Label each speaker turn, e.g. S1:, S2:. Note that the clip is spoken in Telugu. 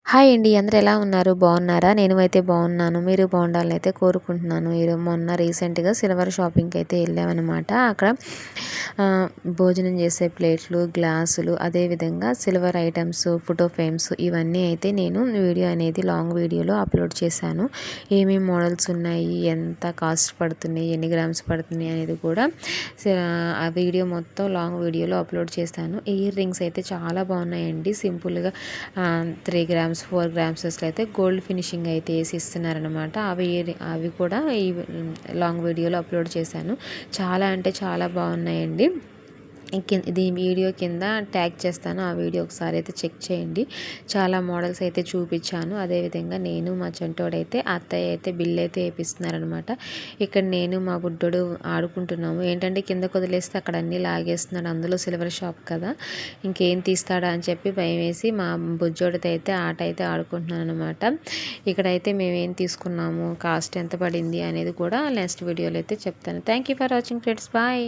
S1: హాయ్ అండి. అందరూ ఎలా ఉన్నారు? బాగున్నారా? నేను అయితే బాగున్నాను. మీరు బాగుండాలని అయితే కోరుకుంటున్నాను. మొన్న రీసెంట్‌గా సిల్వర్ షాపింగ్‌కి అయితే వెళ్ళామనమాట. అక్కడ భోజనం చేసే ప్లేట్లు, గ్లాసులు, అదేవిధంగా సిల్వర్ ఐటమ్స్, ఫోటో ఫ్రేమ్స్ ఇవన్నీ అయితే నేను వీడియో అనేది లాంగ్ వీడియోలో అప్లోడ్ చేశాను. ఏమేమి మోడల్స్ ఉన్నాయి, ఎంత కాస్ట్ పడుతున్నాయి, ఎన్ని గ్రామ్స్ పడుతున్నాయి అనేది కూడా ఆ వీడియో మొత్తం లాంగ్ వీడియోలో అప్లోడ్ చేశాను. ఇయర్ రింగ్స్ అయితే చాలా బాగున్నాయండి. సింపుల్‌గా 3 గ్రామ్స్ 4 గ్రామ్స్లో అయితే గోల్డ్ ఫినిషింగ్ అయితే వేసి ఇస్తున్నారనమాట. అవి కూడా ఈ లాంగ్ వీడియోలో అప్లోడ్ చేశాను. చాలా అంటే చాలా బాగున్నాయండి. ఇది వీడియో కింద ట్యాగ్ చేస్తాను. ఆ వీడియో ఒకసారి అయితే చెక్ చేయండి. చాలా మోడల్స్ అయితే చూపించాను. అదేవిధంగా నేను మా చంటోడైతే అత్తయ్య అయితే బిల్ అయితే వేపిస్తున్నారనమాట. ఇక్కడ నేను మా బుడ్డోడు ఆడుకుంటున్నాము. ఏంటంటే కిందకు వదిలేస్తే అక్కడ అన్నీ లాగేస్తున్నాడు. అందులో సిల్వర్ షాప్ కదా, ఇంకేం తీస్తాడా అని చెప్పి భయం వేసి మా బుజ్జోడితో అయితే ఆట అయితే ఆడుకుంటున్నాను అనమాట. ఇక్కడైతే మేమేం తీసుకున్నాము, కాస్ట్ ఎంత పడింది అనేది కూడా నెక్స్ట్ వీడియోలో అయితే చెప్తాను. Thank you for watching friends. Bye.